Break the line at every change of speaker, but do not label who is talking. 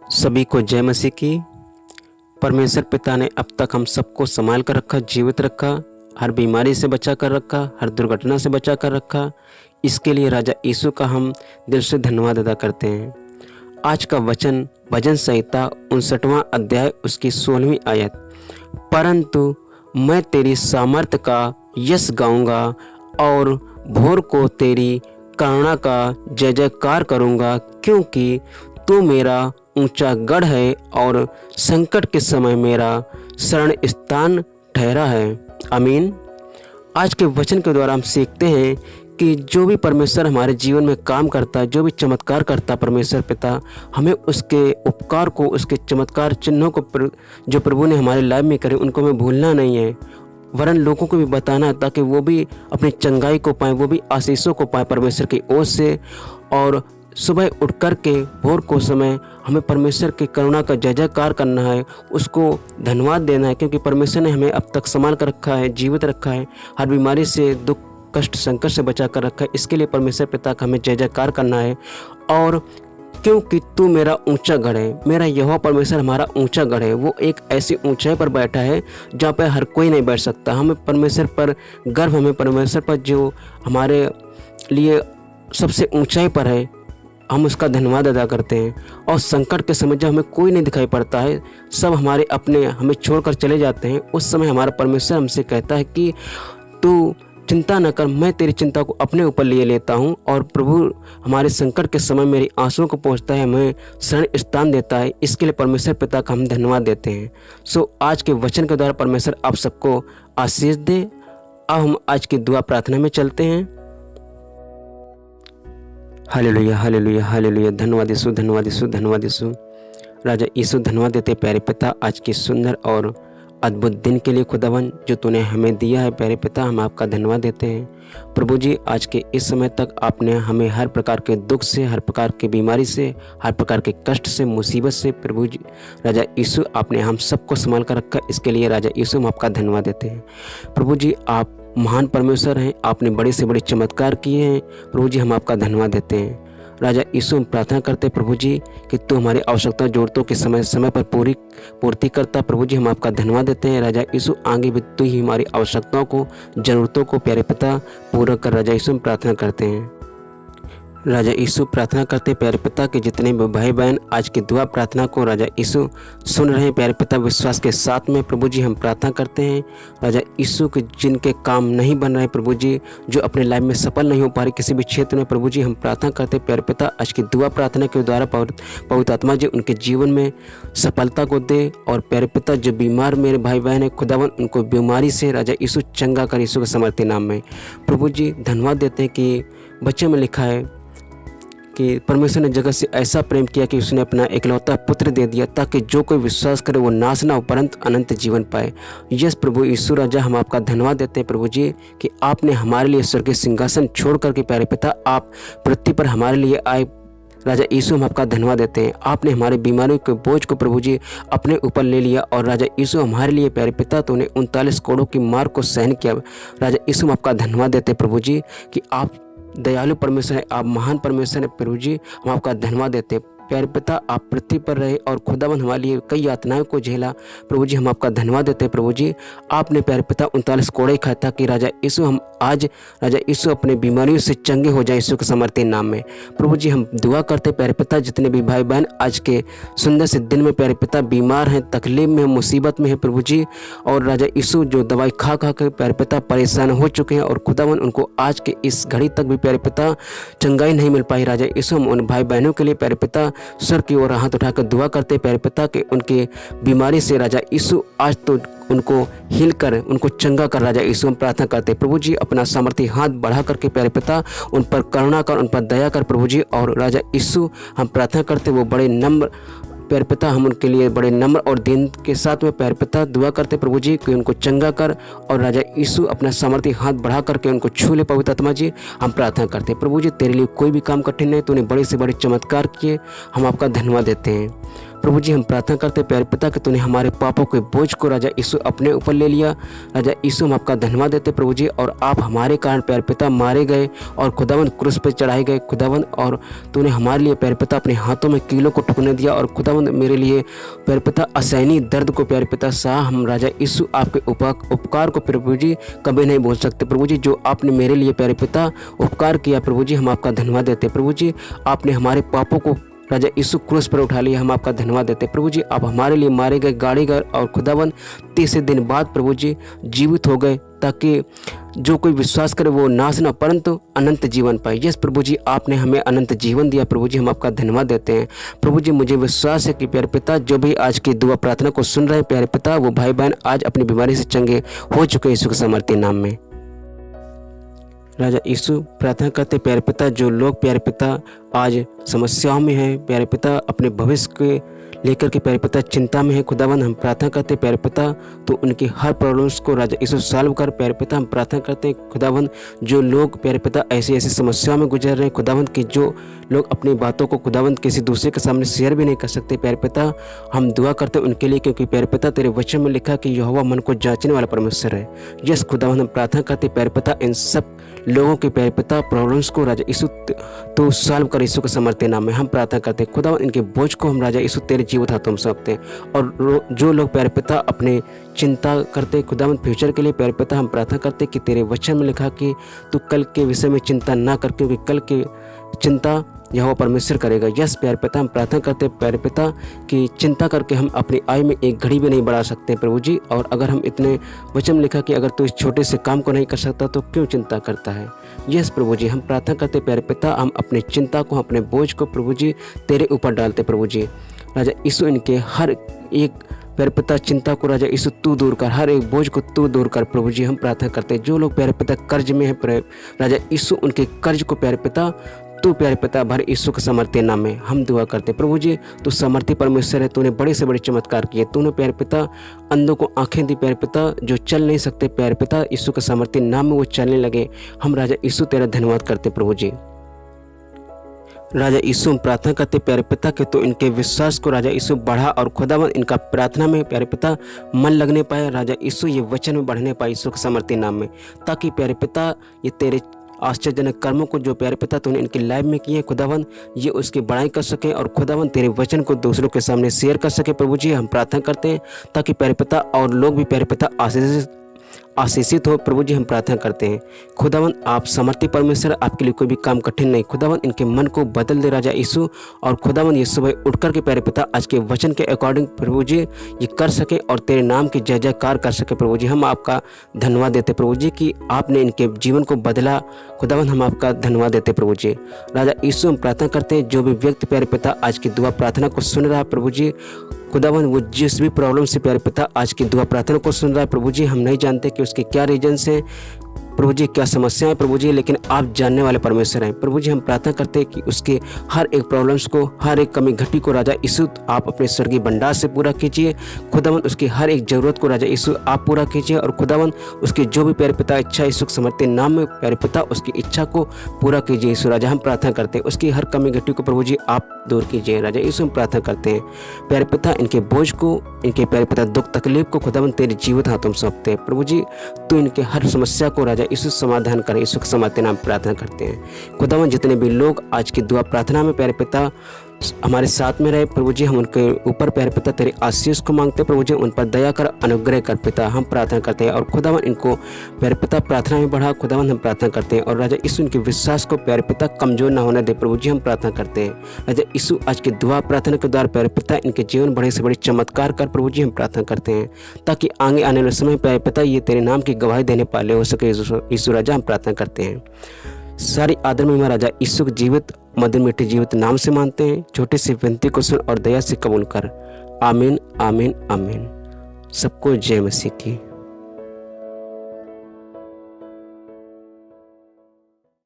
सभी को जय मसीह की। परमेश्वर पिता ने अब तक हम सबको संभाल कर रखा, जीवित रखा, हर बीमारी से बचा कर रखा, हर दुर्घटना से बचा कर रखा। इसके लिए राजा यीशु का हम दिल से धन्यवाद अदा करते हैं। आज का वचन भजन संहिता 59वां अध्याय उसकी 16वीं आयत। परंतु मैं तेरी सामर्थ्य का यश गाऊंगा और भोर को तेरी करुणा का जय जयकार करूंगा, क्योंकि तू मेरा ऊंचा गढ़ है और संकट के समय मेरा शरण स्थान ठहरा है। आमीन। आज के वचन के द्वारा हम सीखते हैं कि जो भी परमेश्वर हमारे जीवन में काम करता है, जो भी चमत्कार करता परमेश्वर पिता, हमें उसके उपकार को, उसके चमत्कार चिन्हों को जो प्रभु ने हमारे लाइफ में करे, उनको हमें भूलना नहीं है, वरन लोगों को भी बताना है, ताकि वो भी अपनी चंगाई को पाएँ, वो भी आशीषों को पाएँ परमेश्वर की ओर से। और सुबह उठ कर के भोर को समय हमें परमेश्वर की करुणा का जय जयकार करना है, उसको धन्यवाद देना है, क्योंकि परमेश्वर ने हमें अब तक संभाल कर रखा है, जीवित रखा है, हर बीमारी से, दुख कष्ट संकट से बचा कर रखा है। इसके लिए परमेश्वर पिता का हमें जय जयकार करना है। और क्योंकि तू मेरा ऊंचा गढ़ है, मेरा यहोवा परमेश्वर हमारा ऊंचा गढ़ है। वो एक ऐसी ऊंचाई पर बैठा है जहाँ पर हर कोई नहीं बैठ सकता। हमें परमेश्वर पर गर्व, हमें परमेश्वर पर जो हमारे लिए सबसे ऊंचाई पर है, हम उसका धन्यवाद अदा करते हैं। और संकट के समय जब हमें कोई नहीं दिखाई पड़ता है, सब हमारे अपने हमें छोड़कर चले जाते हैं, उस समय हमारा परमेश्वर हमसे कहता है कि तू चिंता न कर, मैं तेरी चिंता को अपने ऊपर लिए लेता हूँ। और प्रभु हमारे संकट के समय मेरी आंसुओं को पहुँचता है, हमें शरण स्थान देता है। इसके लिए परमेश्वर पिता का हम धन्यवाद देते हैं। आज के वचन के द्वारा परमेश्वर आप सबको आशीष दे। अब हम आज की दुआ प्रार्थना में चलते हैं। Hallelujah, hallelujah, hallelujah. धन्यवाद यीशु, धन्यवाद यीशु, धन्यवाद यीशु। राजा यीशु धन्यवाद देते प्यारे पिता, आज की सुंदर और अद्भुत दिन के लिए खुदावन जो तूने हमें दिया है प्यारे पिता, हम आपका धन्यवाद देते हैं। प्रभु जी, आज के इस समय तक आपने हमें हर प्रकार के दुख से, हर प्रकार की बीमारी से, हर प्रकार के कष्ट से, मुसीबत से प्रभु जी राजा यीशु आपने हम सबको संभाल कर रखा। इसके लिए राजा यीशु हम आपका धन्यवाद देते हैं। प्रभु जी, आप महान परमेश्वर हैं, आपने बड़े से बड़े चमत्कार किए हैं। प्रभु जी, हम आपका धन्यवाद देते हैं। राजा यीशु हम प्रार्थना करते हैं प्रभु जी कि तू हमारी आवश्यकता जरूरतों के समय पर पूर्ति करता। प्रभु जी, हम आपका धन्यवाद देते हैं। राजा यीशु आगे भी तू ही हमारी आवश्यकताओं को, जरूरतों को प्यारे पिता पूरा कर। राजा यीशु हम प्रार्थना करते हैं। राजा यीशु प्रार्थना करते प्यारे पिता के जितने भी भाई बहन आज की दुआ प्रार्थना को राजा यीशु सुन रहे हैं प्यारे पिता, विश्वास के साथ में प्रभु जी हम प्रार्थना करते हैं। राजा यीशु के जिनके काम नहीं बन रहे प्रभु जी, जो अपने लाइफ में सफल नहीं हो पा रहे किसी भी क्षेत्र में, प्रभु जी हम प्रार्थना करते प्यारे पिता आज की दुआ प्रार्थना के द्वारा पवित्र आत्मा जी उनके जीवन में सफलता को दे। और प्यारे पिता जो बीमार मेरे भाई बहन है खुदावन, उनको बीमारी से राजा यीशु चंगा कर, यीशु के समर्थी नाम में प्रभु जी धन्यवाद देते हैं कि बच्चे में लिखा है कि परमेश्वर ने जगत से ऐसा प्रेम किया कि उसने अपना इकलौता पुत्र दे दिया, ताकि जो कोई विश्वास करे वो नाश ना हो परंतु अनंत जीवन पाए। यस प्रभु यीशु राजा, हम आपका धन्यवाद देते हैं प्रभु जी कि आपने हमारे लिए स्वर्गीय सिंहासन छोड़ करके प्यारे पिता आप पृथ्वी पर हमारे लिए आए। राजा यीशु हम आपका धन्यवाद देते हैं। आपने हमारे बीमारियों के बोझ को प्रभु जी अपने ऊपर ले लिया। और राजा यीशु हमारे लिए प्यारे पिता तूने 39 कोड़ों की मार को सहन किया। राजा यीशु हम आपका धन्यवाद देते हैं प्रभु जी कि आप दयालु परमेश्वर है, आप महान परमेश्वर है प्रभु जी, हम आपका धन्यवाद देते हैं। प्यारे पिता आप पृथ्वी पर रहे और खुदावन हमारे लिए कई यातनाओं को झेला प्रभु जी, हम आपका धन्यवाद देते हैं प्रभु जी। आपने प्यारे पिता 39 कोड़े खाया था कि राजा यीशु हम आज राजा यीशु अपने बीमारियों से चंगे हो जाए यीशु के समर्थी नाम में। प्रभु जी हम दुआ करते प्यारे पिता जितने भी भाई बहन आज के सुंदर से दिन में प्यारे पिता बीमार हैं, तकलीफ में, मुसीबत में है प्रभु जी, और राजा यीशु जो दवाई खा के प्यारे पिता परेशान हो चुके हैं और खुदावन उनको आज के इस घड़ी तक भी प्यारे पिता चंगाई नहीं मिल पाई। राजा यीशु हम उन भाई बहनों के लिए प्यारे पिता स्वर की ओर हाथ उठाकर दुआ करते प्यारे पिता के उनके बीमारी से राजा यीशु आज तो उनको हील कर, उनको चंगा कर। राजा यीशु हम प्रार्थना करते प्रभु जी अपना सामर्थ्य हाथ बढ़ा करके प्यारे पिता उन पर करुणा कर, उन पर दया कर प्रभु जी। और राजा यीशु हम प्रार्थना करते वो बड़े नम्र प्यारे पिता, हम उनके लिए बड़े नम्र और दिन के साथ में प्यारे पिता दुआ करते प्रभु जी कि उनको चंगा कर। और राजा यीशु अपना सामर्थ्य हाथ बढ़ा करके उनको छू ले पवित्र आत्मा जी, हम प्रार्थना करते प्रभु जी तेरे लिए कोई भी काम कठिन नहीं, तूने बड़े से बड़े चमत्कार किए, हम आपका धन्यवाद देते हैं। प्रभु जी हम प्रार्थना करते प्यारे पिता कि तूने हमारे पापों के बोझ को राजा यीशु अपने ऊपर ले लिया। राजा यीशु हम आपका धन्यवाद देते प्रभु जी, और आप हमारे कारण प्यारे पिता मारे गए और खुदावन क्रूस पर चढ़ाए गए खुदावन, और तूने हमारे लिए प्यारे पिता अपने हाथों में कीलों को टुकने दिया, और खुदावन मेरे लिए प्यारे पिता असहनीय दर्द को प्यारे पिता सहा। हम राजा यीशु आपके उपकार को प्रभु जी कभी नहीं भूल सकते प्रभु जी, जो आपने मेरे लिए प्यारे पिता उपकार किया प्रभु जी, हम आपका धन्यवाद देते प्रभु जी। आपने हमारे पापों को राजा यीशु क्रूस पर उठा लिया, हम आपका धन्यवाद देते प्रभु जी। आप हमारे लिए मारे गए, गाड़े गए, और खुदावन तीसरे दिन बाद प्रभु जी जीवित हो गए, ताकि जो कोई विश्वास करे वो नाश न परंतु अनंत जीवन पाए। यस प्रभु जी, आपने हमें अनंत जीवन दिया प्रभु जी, हम आपका धन्यवाद देते हैं प्रभु जी। मुझे विश्वास है कि प्यारे पिता जो भी आज की दुआ प्रार्थना को सुन रहे हैं प्यारे पिता, वो भाई बहन आज अपनी बीमारी से चंगे हो चुके हैं यीशु के सामर्थ्य नाम में। राजा यीशु प्रार्थना करते प्यारे पिता, जो लोग प्यारे पिता आज समस्याओं में हैं प्यारे पिता, अपने भविष्य के लेकर के प्यारे पिता चिंता में है खुदावन, हम प्रार्थना करते प्यारे पिता तो उनकी हर प्रॉब्लम्स को राजा यीशु सॉल्व कर प्यारे पिता। हम प्रार्थना करते हैं खुदावन, जो लोग प्यारे पिता ऐसी ऐसी समस्याओं में गुजर रहे हैं खुदावन, कि जो लोग अपनी बातों को खुदावन किसी दूसरे के सामने शेयर भी नहीं कर सकते प्यारे पिता, हम दुआ करते हैं उनके लिए, क्योंकि प्यारे पिता तेरे वचन में लिखा कि यहोवा मन को जांचने वाला परमेश्वर है। यस खुदावन, हम प्रार्थना करते प्यारे पिता इन सब लोगों के प्यारे पिता प्रॉब्लम्स को राजा यीशु तो सॉल्व कर यीशु के सामर्थ्य नाम में। हम प्रार्थना करते हैं खुदावन, इनके बोझ को हम राजा यीशु तेरे जीवित हाथों में सौंपते हैं। और जो लोग प्यारे पिता अपने चिंता करते खुदावन फ्यूचर के लिए प्यारे पिता, हम प्रार्थना करते कि तेरे वचन में लिखा कि तू कल के विषय में चिंता ना कर, क्योंकि कल की चिंता यहोवा परमेश्वर करेगा। यस प्यारे पिता, हम प्रार्थना करते हैं प्यारे पिता कि चिंता करके हम अपनी आयु में एक घड़ी भी नहीं बढ़ा सकते प्रभु जी, और अगर हम इतने वचन में लिखा कि अगर तू इस छोटे से काम को नहीं कर सकता तो क्यों चिंता करता है। यस प्रभु जी, हम प्रार्थना करते हैं प्यारे पिता, हम अपनी चिंता को अपने बोझ को प्रभु जी तेरे ऊपर डालते प्रभु जी। राजा यीशु इनके हर एक प्यारे पिता चिंता को राजा यीशु तू दूर कर, हर एक बोझ को तू दूर कर प्रभु जी। हम प्रार्थना करते हैं जो लोग प्यारे पिता कर्ज में है राजा यीशु उनके कर्ज को प्यारे पिता तू प्यारे पिता भर यीशु के सामर्थ्य नाम में हम दुआ करते प्रभु जी। तू सामर्थ्य परमेश्वर है, तूने बड़े से बड़े चमत्कार किए, तूने प्यारे पिता अंधों को आंखें दी प्यारे पिता, जो चल नहीं सकते प्यारे पिता यीशु के सामर्थ्य नाम में वो चलने लगे। हम राजा यीशु तेरा धन्यवाद करते प्रभु जी। राजा यीशु हम प्रार्थना करते प्यारे पिता कि तो इनके विश्वास को राजा यीशु बढ़ा, और खुदावन इनका प्रार्थना में प्यारे पिता मन लगने पाए राजा यीशु, ये वचन में बढ़ने पाए यीशु के सामर्थ्य नाम में, ताकि प्यारे पिता ये तेरे आश्चर्यजनक कर्मों को जो प्यारे पिता तूने इनकी लाइफ में किए खुदावन, ये उसकी बड़ाई कर सके, और खुदावन तेरे वचन को दूसरों के सामने शेयर कर सके प्रभु जी। हम प्रार्थना करते हैं ताकि प्यारे पिता और लोग भी प्यारे पिता आशीषित हो प्रभु जी। हम प्रार्थना करते हैं खुदावन, आप समर्थी परमेश्वर, आपके लिए कोई भी काम कठिन नहीं खुदावन, इनके मन को बदल दे राजा यीशु, और खुदावन ये सुबह उठ कर के प्यारे पिता आज के वचन के अकॉर्डिंग प्रभु जी ये कर सके और तेरे नाम की जय जयकार कर सके प्रभु जी। हम आपका धन्यवाद देते प्रभु जी कि आपने इनके जीवन को बदला खुदावन, हम आपका धन्यवाद देते प्रभु जी। राजा यीशु हम प्रार्थना करते हैं जो भी व्यक्ति प्यारे पिता आज की दुआ प्रार्थना को सुन रहा है प्रभु जी, खुदावन वो जिस भी प्रॉब्लम से प्यारे पिता आज की दुआ प्रार्थना को सुन रहा है प्रभु जी, हम नहीं जानते कि उसके क्या रीजन्स हैं प्रभु जी, क्या समस्याएं प्रभु जी, लेकिन आप जानने वाले परमेश्वर हैं प्रभु जी। हम प्रार्थना करते हैं कि उसके हर एक प्रॉब्लम्स को, हर एक कमी घटी को राजा यीशु आप अपने स्वर्गीय भंडार से पूरा कीजिए खुदावन, उसकी हर एक ज़रूरत को राजा यीशु आप पूरा कीजिए, और खुदावन उसकी जो भी प्यारे पिता इच्छा यीशु के समर्थ्य नाम में प्यारे पिता उसकी इच्छा को पूरा कीजिए यीशु राजा। हम प्रार्थना करते हैं उसकी हर कमी घटी को प्रभु जी आप दूर कीजिए राजा यीशु। हम प्रार्थना करते हैं प्यारे पिता इनके बोझ को, इनके प्यारे पिता दुख तकलीफ को खुदावन तेरे जीवित हाथों में सौंपते हैं प्रभु जी। तो इनके हर समस्या को राजा यीशु समाधान करे, यीशु के समाधान नाम प्रार्थना करते हैं खुदावन। जितने भी लोग आज की दुआ प्रार्थना में प्यारे पिता हमारे साथ में रहे प्रभु जी, हम उनके ऊपर प्यारे पिता तेरे आशीष को मांगते प्रभु जी, उन पर दया कर अनुग्रह कर पिता हम प्रार्थना करते हैं, और खुदावन इनको प्यारे पिता प्रार्थना में बढ़ा खुदावन हम प्रार्थना करते हैं, और राजा यीशु इनके विश्वास को प्यारे पिता कमजोर ना होने दे प्रभु जी। हम प्रार्थना करते हैं राजा यीशु आज की दुआ प्रार्थना के द्वारा प्यारे पिता इनके जीवन बड़े से बड़े चमत्कार कर प्रभु जी। हम प्रार्थना करते हैं ताकि आगे आने वाले समय प्यारे पिता ये तेरे नाम की गवाही देने वाले हो सके यीशु राजा। हम प्रार्थना करते हैं सारी आदर में राजा यीशु के जीवित मधुर मीठे जीवित नाम से मानते हैं, छोटे से विनती को सुन और दया से कबूल कर। आमीन आमीन आमीन। सबको जय मसीह की।